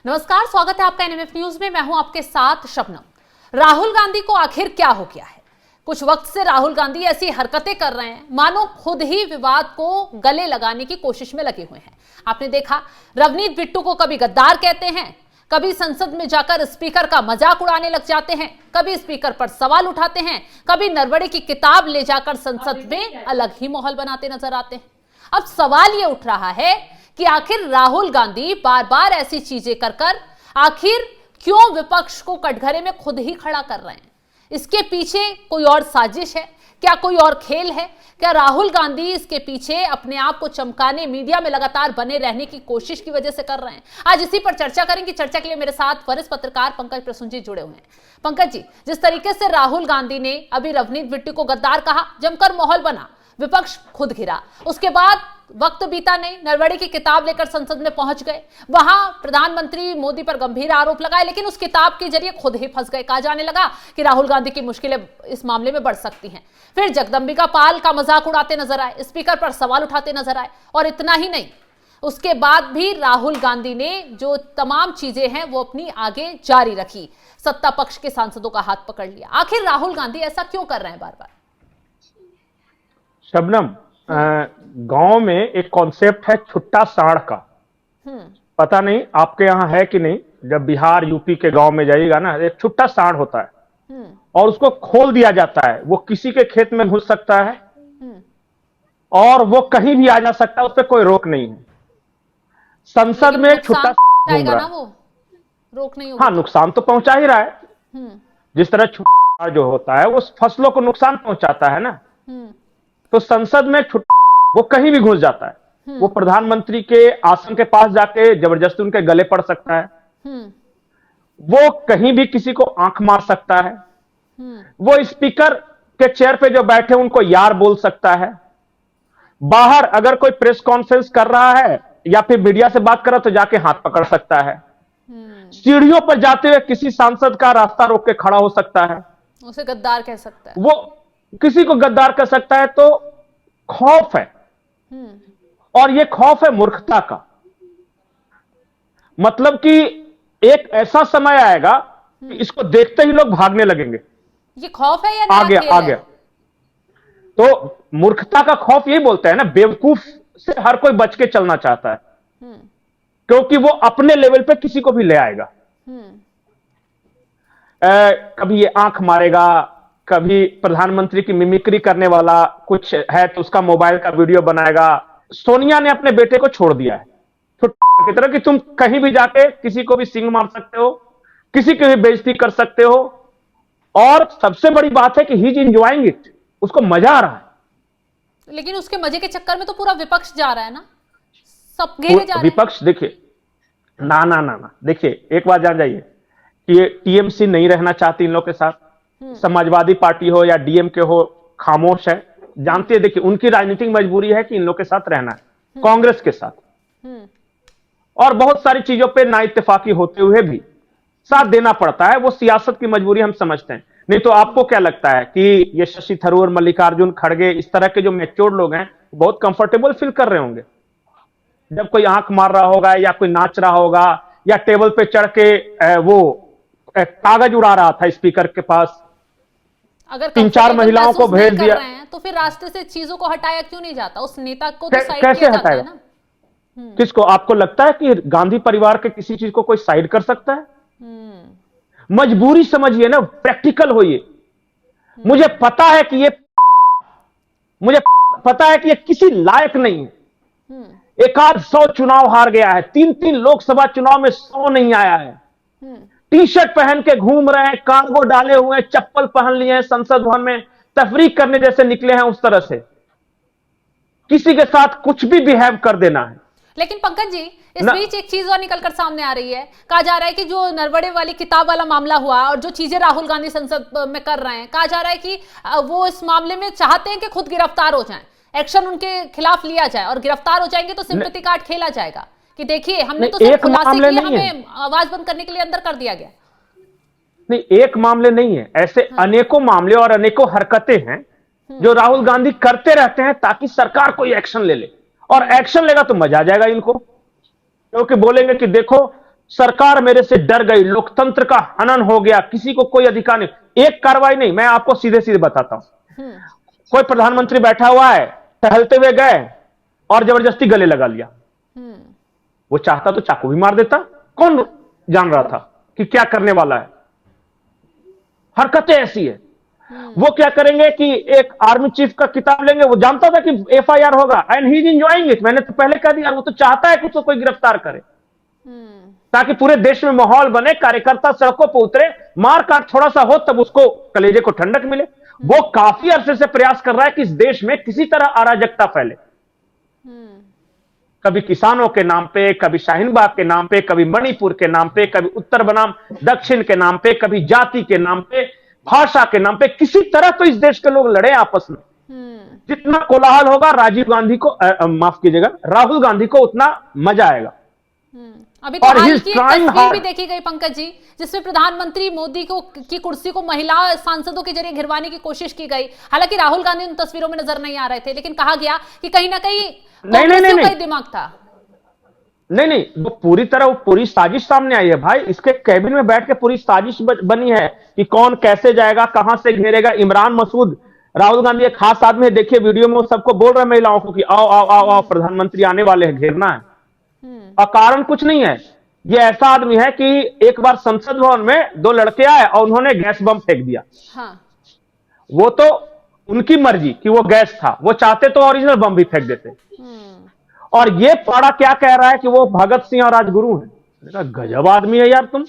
नमस्कार, स्वागत है आपका एनएमएफ न्यूज में। मैं हूं आपके साथ शबनम। राहुल गांधी को आखिर क्या हो गया है? कुछ वक्त से राहुल गांधी ऐसी हरकतें कर रहे हैं मानो खुद ही विवाद को गले लगाने की कोशिश में लगे हुए हैं। आपने देखा, रवनीत बिट्टू को कभी गद्दार कहते हैं, कभी संसद में जाकर स्पीकर का मजाक उड़ाने लग जाते हैं, कभी स्पीकर पर सवाल उठाते हैं, कभी नरवणे की किताब ले जाकर संसद में अलग ही माहौल बनाते नजर आते हैं। अब सवाल यह उठ रहा है कि आखिर राहुल गांधी बार बार ऐसी चीजें कर आखिर क्यों विपक्ष को कटघरे में खुद ही खड़ा कर रहे हैं? इसके पीछे कोई और साजिश है क्या? कोई और खेल है क्या? राहुल गांधी इसके पीछे अपने आप को चमकाने, मीडिया में लगातार बने रहने की कोशिश की वजह से कर रहे हैं? आज इसी पर चर्चा करेंगे। चर्चा के लिए मेरे साथ वरिष्ठ पत्रकार पंकज प्रसून जी जुड़े हुए हैं। पंकज जी, जिस तरीके से राहुल गांधी ने अभी रवनीत बिट्टू को गद्दार कहा, जमकर माहौल बना, विपक्ष खुद घिरा, उसके बाद वक्त बीता नहीं, नरवणे की किताब लेकर संसद में पहुंच गए, वहां प्रधानमंत्री मोदी पर गंभीर आरोप लगाए, लेकिन उस किताब के जरिए खुद ही फंस गए। कहा जाने लगा कि राहुल गांधी की मुश्किलें इस मामले में बढ़ सकती हैं। फिर जगदंबिका पाल का मजाक उड़ाते नजर आए, स्पीकर पर सवाल उठाते नजर आए, और इतना ही नहीं, उसके बाद भी राहुल गांधी ने जो तमाम चीजें हैं वो अपनी आगे जारी रखी, सत्ता पक्ष के सांसदों का हाथ पकड़ लिया। आखिर राहुल गांधी ऐसा क्यों कर रहे हैं बार बार? शबनम, गांव में एक कॉन्सेप्ट है छुट्टा साढ़ का। पता नहीं आपके यहाँ है कि नहीं। जब बिहार यूपी के गांव में जाइएगा ना, एक छुट्टा साढ़ होता है और उसको खोल दिया जाता है। वो किसी के खेत में घुस सकता है और वो कहीं भी आ जा सकता है, उस पर कोई रोक नहीं है। संसद में छुट्टा घूम रहा है, वो रोक नहीं होगा। हाँ, नुकसान तो पहुंचा ही रहा है। जिस तरह छुट्टा जो होता है वो फसलों को नुकसान पहुंचाता है ना, तो संसद में वो कहीं भी घुस जाता है। वो प्रधानमंत्री के आसन के पास जाके जबरदस्ती उनके गले पड़ सकता है, वो कहीं भी किसी को आंख मार सकता है, वो स्पीकर के चेयर पे जो बैठे उनको यार बोल सकता है। बाहर अगर कोई प्रेस कॉन्फ्रेंस कर रहा है या फिर मीडिया से बात कर रहा है तो जाके हाथ पकड़ सकता है। सीढ़ियों पर जाते हुए किसी सांसद का रास्ता रोक के खड़ा हो सकता है, उसे गद्दार कह सकता है, वो किसी को गद्दार कर सकता है। तो खौफ है, और ये खौफ है मूर्खता का। मतलब कि एक ऐसा समय आएगा कि इसको देखते ही लोग भागने लगेंगे। ये खौफ है या आ गया। तो मूर्खता का खौफ यही बोलते हैं ना। बेवकूफ से हर कोई बच के चलना चाहता है, क्योंकि वो अपने लेवल पे किसी को भी ले आएगा। कभी ये आंख मारेगा, कभी प्रधानमंत्री की मिमिक्री करने वाला कुछ है तो उसका मोबाइल का वीडियो बनाएगा। सोनिया ने अपने बेटे को छोड़ दिया है की तरह कि तुम कहीं भी जाके किसी को भी सींग मार सकते हो, किसी की भी बेइज्जती कर सकते हो। और सबसे बड़ी बात है कि ही इज एंजॉयिंग इट, उसको मजा आ रहा है। लेकिन उसके मजे के चक्कर में तो पूरा विपक्ष जा रहा है ना, सब घेरे जा रहे हैं। विपक्ष देखिए, ना देखिए, एक बात जान जाइए कि ये टीएमसी नहीं रहना चाहती इन लोग के साथ। समाजवादी पार्टी हो या डीएमके हो, खामोश है। जानते हैं, देखिए, उनकी राजनीतिक मजबूरी है कि इन लोग के साथ रहना है, कांग्रेस के साथ, और बहुत सारी चीजों पे ना इत्तेफाकी होते हुए भी साथ देना पड़ता है। वो सियासत की मजबूरी हम समझते हैं। नहीं तो आपको क्या लगता है कि ये शशि थरूर, मल्लिकार्जुन खड़गे, इस तरह के जो मैच्योर्ड लोग हैं, बहुत कंफर्टेबल फील कर रहे होंगे जब कोई आंख मार रहा होगा या कोई नाच रहा होगा या टेबल पे चढ़ के वो कागज उड़ा रहा था स्पीकर के पास। अगर 3-4 महिलाओं को भेज दिया, तो फिर रास्ते से चीजों को हटाया क्यों नहीं जाता? उस नेता को तो साइड कैसे हटाएगा ना? किसको? आपको लगता है कि गांधी परिवार के किसी चीज को कोई साइड कर सकता है? मजबूरी समझिए ना, प्रैक्टिकल होइए। मुझे पता है कि ये किसी लायक नहीं है। एक आध 100 चुनाव हार गया है, 3 लोकसभा चुनाव में 100 नहीं आया है। टी शर्ट पहन के घूम रहे हैं, कार्गो डाले हुए हैं, चप्पल पहन लिए हैं, संसद भवन में तफरीक करने जैसे निकले हैं। उस तरह से किसी के साथ कुछ भी बिहेव कर देना है। लेकिन पंकज जी, इस बीच एक चीज और निकलकर सामने आ रही है। कहा जा रहा है कि जो नरवणे वाली किताब वाला मामला हुआ और जो चीजें राहुल गांधी संसद में कर रहे हैं, कहा जा रहा है कि वो इस मामले में चाहते हैं कि खुद गिरफ्तार हो जाएं, एक्शन उनके खिलाफ लिया जाए, और गिरफ्तार हो जाएंगे तो सिंपैथी कार्ड खेला जाएगा कि देखिए हमने तो सिर्फ खुलासे किए, हमें आवाज बंद करने के लिए अंदर कर दिया गया। नहीं, एक मामले नहीं है, ऐसे अनेकों मामले और अनेकों हरकतें हैं जो राहुल गांधी करते रहते हैं ताकि सरकार कोई एक्शन ले ले। और एक्शन लेगा तो मजा आ जाएगा इनको, क्योंकि बोलेंगे कि देखो सरकार मेरे से डर गई, लोकतंत्र का हनन हो गया, किसी को कोई अधिकार नहीं, एक कार्रवाई नहीं। मैं आपको सीधे सीधे बताता हूं, कोई प्रधानमंत्री बैठा हुआ है, टहलते हुए गए और जबरदस्ती गले लगा लिया, वो चाहता तो चाकू भी मार देता, कौन जान रहा था कि क्या करने वाला है। हरकतें ऐसी है। वो क्या करेंगे कि एक आर्मी चीफ का किताब लेंगे, वो जानता था कि एफआईआर होगा and he is enjoying it. मैंने तो पहले कह दिया, वो तो चाहता है कि उसको कोई गिरफ्तार करे ताकि पूरे देश में माहौल बने, कार्यकर्ता सड़कों पर उतरे, मार काट थोड़ा सा हो तब उसको कलेजे को ठंडक मिले। वो काफी अरसे से प्रयास कर रहा है कि इस देश में किसी तरह अराजकता फैले, कभी किसानों के नाम पे, कभी शाहीन बाग के नाम पे, कभी मणिपुर के नाम पे, कभी उत्तर बनाम दक्षिण के नाम पे, कभी जाति के नाम पे, भाषा के नाम पे, किसी तरह तो इस देश के लोग लड़े आपस में। जितना कोलाहल होगा राजीव गांधी को माफ कीजिएगा, राहुल गांधी को उतना मजा आएगा। अभी तो हाल की एक तस्वीर भी देखी गई पंकज जी, जिसमें प्रधानमंत्री मोदी को की कुर्सी को महिला सांसदों के जरिए घिरवाने की कोशिश की गई। हालांकि राहुल गांधी उन तस्वीरों में नजर नहीं आ रहे थे, लेकिन कहा गया कि कहीं ना कहीं नहीं दिमाग था। नहीं, वो पूरी तरह वो पूरी साजिश सामने आई है भाई। इसके कैबिन में बैठ के पूरी साजिश बनी है कि कौन कैसे जाएगा, कहां से घेरेगा। इमरान मसूद, राहुल गांधी एक खास आदमी है, देखिए वीडियो में वो सबको बोल रहे हैं महिलाओं को कि आओ आओ आओ आओ, प्रधानमंत्री आने वाले हैं, घेरना है। और कारण कुछ नहीं है, ये ऐसा आदमी है कि एक बार संसद भवन में दो लड़के आए और उन्होंने गैस बम फेंक दिया। हाँ। वो तो उनकी मर्जी कि वो गैस था, वो चाहते तो ओरिजिनल बम भी फेंक देते। और ये पाड़ा क्या कह रहा है कि वो भगत सिंह और राजगुरु है। गजब आदमी है यार, तुम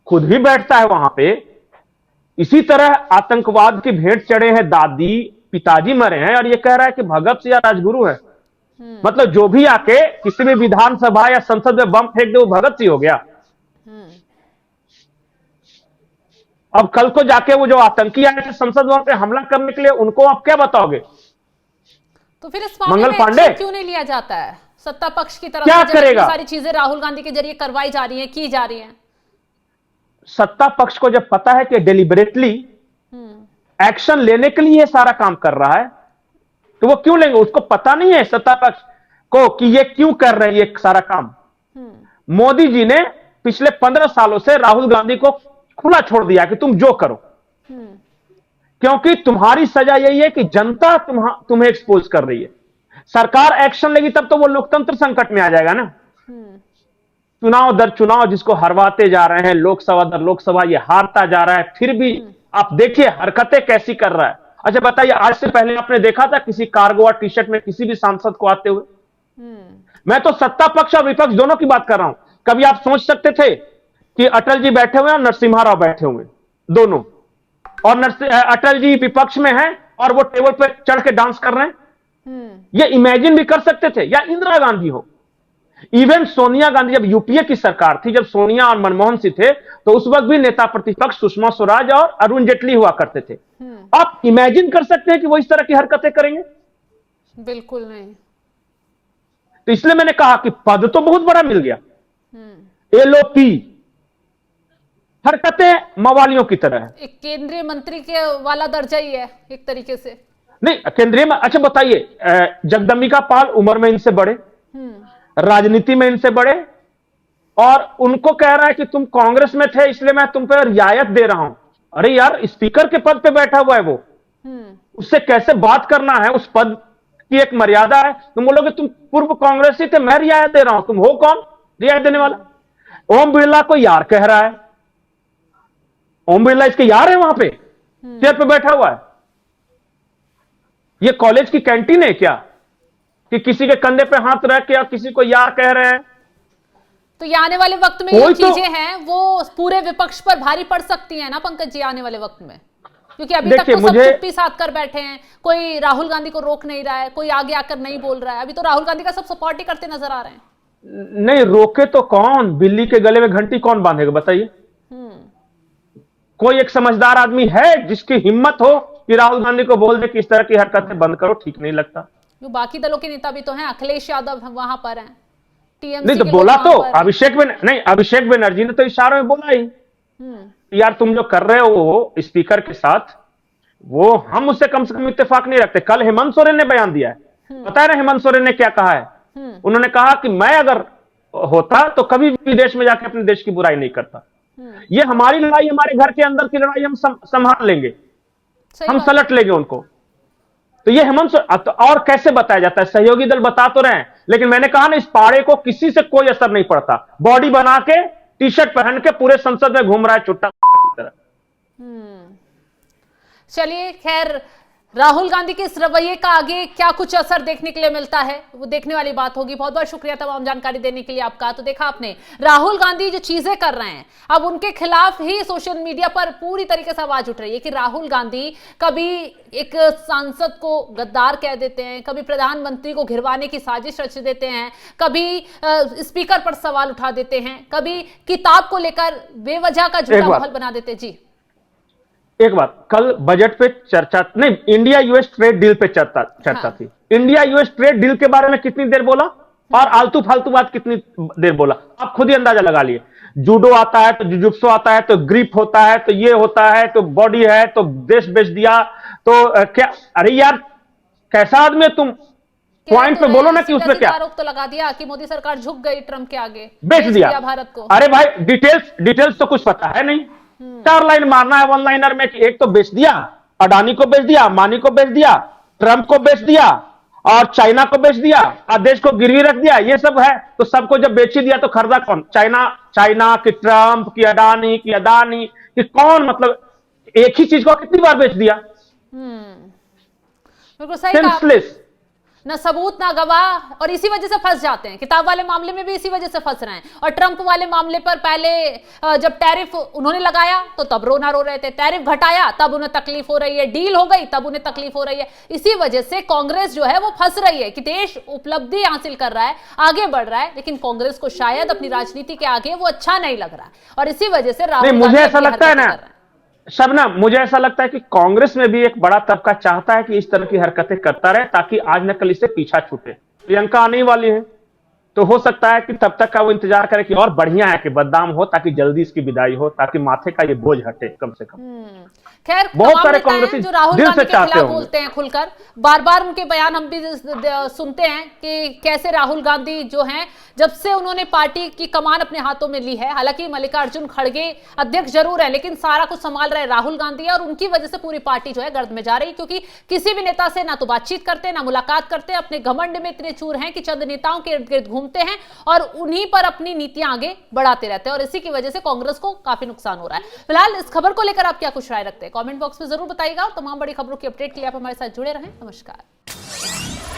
खुद भी बैठता है वहां पे। इसी तरह आतंकवाद की भेंट चढ़े हैं, दादी पिताजी मरे हैं, और ये कह रहा है कि भगत सिंह या राजगुरु है। मतलब जो भी आके किसी भी विधानसभा या संसद में बम फेंक दे वो भगत सिंह हो गया। अब कल को जाके वो जो आतंकी आए थे संसद भवन पे हमला करने के लिए, उनको आप क्या बताओगे? तो फिर इस मामले में एक्शन क्यों नहीं लिया जाता है सत्ता पक्ष की तरफ क्या से? करेगा? सारी चीजें राहुल गांधी के जरिए करवाई जा रही हैं, की जा रही हैं। सत्ता पक्ष को जब पता है कि डिलिबरेटली एक्शन लेने के लिए सारा काम कर रहा है, तो वो क्यों लेंगे? उसको पता नहीं है सत्ता पक्ष को कि ये क्यों कर रहे हैं ये सारा काम। मोदी जी ने पिछले 15 सालों से राहुल गांधी को खुला छोड़ दिया कि तुम जो करो, क्योंकि तुम्हारी सजा यही है कि जनता तुम्हें एक्सपोज कर रही है। सरकार एक्शन लेगी तब तो वो लोकतंत्र संकट में आ जाएगा ना। चुनाव दर चुनाव जिसको हरवाते जा रहे हैं, लोकसभा दर लोकसभा ये हारता जा रहा है, फिर भी आप देखिए हरकतें कैसी कर रहा है। अच्छा बताइए, आज से पहले आपने देखा था किसी कार्गो और टी शर्ट में किसी भी सांसद को आते हुए? मैं तो सत्ता पक्ष और विपक्ष दोनों की बात कर रहा हूं। कभी आप सोच सकते थे कि अटल जी बैठे हुए हैं और नरसिम्हा राव बैठे हुए दोनों, और अटल जी विपक्ष में हैं और वो टेबल पे चढ़ के डांस कर रहे हैं? ये इमेजिन भी कर सकते थे? या इंदिरा गांधी हो, इवन सोनिया गांधी, जब यूपीए की सरकार थी, जब सोनिया और मनमोहन सिंह थे, तो उस वक्त भी नेता प्रतिपक्ष सुषमा स्वराज और अरुण जेटली हुआ करते थे। आप इमेजिन कर सकते हैं कि वो इस तरह की हरकतें करेंगे? बिल्कुल नहीं। तो इसलिए मैंने कहा कि पद तो बहुत बड़ा मिल गया, एलओपी, हरकतें मवालियों की तरह है। एक केंद्रीय मंत्री के वाला दर्जा ही है एक तरीके से। नहीं केंद्रीय में। अच्छा बताइए, जगदम्बिका पाल उम्र में इनसे बड़े, राजनीति में इनसे बड़े, और उनको कह रहा है कि तुम कांग्रेस में थे इसलिए मैं तुम पे रियायत दे रहा हूं। अरे यार, स्पीकर के पद पे बैठा हुआ है वो, उससे कैसे बात करना है? उस पद की एक मर्यादा है। तुम बोलोगे तुम पूर्व कांग्रेसी थे, मैं रियायत दे रहा हूं, तुम हो कौन रियायत देने वाला? ओम बिरला को यार कह रहा है। ओम बिरला इसके यार है, वहां पे चेयर पे बैठा हुआ है। ये कॉलेज की कैंटीन है क्या कि किसी के कंधे पे हाथ रख के या किसी को यार कह रहे हैं? तो ये आने वाले वक्त में ये चीजें हैं वो पूरे विपक्ष पर भारी पड़ सकती हैं ना पंकज जी, आने वाले वक्त में, क्योंकि अभी तक तो सब चुप्पी साध कर बैठे हैं, कोई राहुल गांधी को रोक नहीं रहा है, कोई आगे आकर नहीं बोल रहा है। अभी तो राहुल गांधी का सब सपोर्ट ही करते नजर आ रहे हैं। नहीं रोके तो कौन? बिल्ली के गले में घंटी कौन बांधेगा बताइए? कोई एक समझदार आदमी है जिसकी हिम्मत हो कि राहुल गांधी को बोल दे कि इस तरह की हरकतें बंद करो? ठीक नहीं लगता। जो बाकी दलों के नेता भी तो हैं, अखिलेश यादव वहां पर हैं, टीएमसी नहीं तो बोला तो अभिषेक बनर्जी ने तो इशारों में बोला ही यार तुम जो कर रहे हो स्पीकर के साथ, वो हम उससे कम से कम इत्तेफाक नहीं रखते। कल हेमंत सोरेन ने बयान दिया है, पता है ना हेमंत सोरेन ने क्या कहा है? उन्होंने कहा कि मैं अगर होता तो कभी विदेश में जाके अपने देश की बुराई नहीं करता। ये हमारी लड़ाई, हमारे घर के अंदर की लड़ाई हम संभाल लेंगे, हम सलट लेंगे उनको। तो ये हेमंत और कैसे बताया जाता है? सहयोगी दल बता तो रहे हैं, लेकिन मैंने कहा ना, इस पाड़े को किसी से कोई असर नहीं पड़ता। बॉडी बना के टी शर्ट पहन के पूरे संसद में घूम रहा है चुट्टा की तरह। चलिए, खैर राहुल गांधी के इस रवैये का आगे क्या कुछ असर देखने के लिए मिलता है वो देखने वाली बात होगी। बहुत बहुत शुक्रिया तमाम जानकारी देने के लिए आपका। तो देखा आपने, राहुल गांधी जो चीजें कर रहे हैं, अब उनके खिलाफ ही सोशल मीडिया पर पूरी तरीके से आवाज उठ रही है कि राहुल गांधी कभी एक सांसद को गद्दार कह देते हैं, कभी प्रधानमंत्री को घिरवाने की साजिश रच देते हैं, कभी स्पीकर पर सवाल उठा देते हैं, कभी किताब को लेकर बेवजह का झूठा माहौल बना देते हैं। जी एक बात, कल बजट पे चर्चा नहीं, इंडिया यूएस ट्रेड डील पे चर्चा थी। इंडिया यूएस ट्रेड डील के बारे में कितनी देर बोला और आलतू फालतू बात कितनी देर बोला, आप खुद ही अंदाजा लगा लिए। जूडो आता है तो जुजुत्सु आता है तो ग्रिप होता है तो ये होता है तो बॉडी है तो देश बेच दिया तो क्या? अरे यार, कैसा आदमी है तुम? पॉइंट पे बोलो ना कि उसमें क्या आरोप तो लगा दिया कि मोदी सरकार झुक गई ट्रंप के आगे, बेच दिया भारत को। अरे भाई, डिटेल्स तो कुछ पता है नहीं। 4 लाइन मारना है वन लाइनर में कि एक तो बेच दिया, अडानी को बेच दिया, मानी को बेच दिया, ट्रंप को बेच दिया और चाइना को बेच दिया और देश को गिरवी रख दिया, ये सब है। तो सबको जब बेच ही दिया तो खरीदा कौन? चाइना की ट्रंप की अडानी की अदानी की कौन? मतलब एक ही चीज को कितनी बार बेच दिया? बिल्कुल सही कहा। ना सबूत ना गवाह, और इसी वजह से फंस जाते हैं। किताब वाले मामले में भी इसी वजह से फंस रहे हैं। और ट्रंप वाले मामले पर पहले जब टैरिफ उन्होंने लगाया तो तब रोना रो रहे थे, टैरिफ घटाया तब उन्हें तकलीफ हो रही है, डील हो गई तब उन्हें तकलीफ हो रही है। इसी वजह से कांग्रेस जो है वो फंस रही है कि देश उपलब्धि हासिल कर रहा है, आगे बढ़ रहा है, लेकिन कांग्रेस को शायद अपनी राजनीति के आगे वो अच्छा नहीं लग रहा है। और इसी वजह से राहुल मुझे ऐसा लगता है ना शबना, मुझे ऐसा लगता है कि कांग्रेस में भी एक बड़ा तबका चाहता है कि इस तरह की हरकतें करता रहे ताकि आज न कल इससे पीछा छूटे। प्रियंका आने वाली है तो हो सकता है कि तब तक का वो इंतजार करे कि और बढ़िया है कि बदनाम हो ताकि जल्दी इसकी विदाई हो, ताकि माथे का ये बोझ हटे कम से कम। खैर, बहुत सारे कांग्रेसी जो राहुल गांधी के खिलाफ बोलते हैं खुलकर, बार बार उनके बयान हम भी सुनते हैं कि कैसे राहुल गांधी जो हैं, जब से उन्होंने पार्टी की कमान अपने हाथों में ली है, हालांकि मल्लिकार्जुन खड़गे अध्यक्ष जरूर है लेकिन सारा कुछ संभाल रहे राहुल गांधी है, और उनकी वजह से पूरी पार्टी जो है गर्द में जा रही, क्योंकि किसी भी नेता से ना तो बातचीत करते ना मुलाकात करते, अपने घमंड में इतने चूर हैं कि चंद नेताओं के इर्द गिर्द घूमते हैं और उन्हीं पर अपनी नीतियां आगे बढ़ाते रहते हैं, और इसी की वजह से कांग्रेस को काफी नुकसान हो रहा है। फिलहाल इस खबर को लेकर आप क्या कुछ राय रखते हैं कमेंट बॉक्स में जरूर बताइएगा, और तमाम बड़ी खबरों की अपडेट के लिए आप हमारे साथ जुड़े रहें। नमस्कार।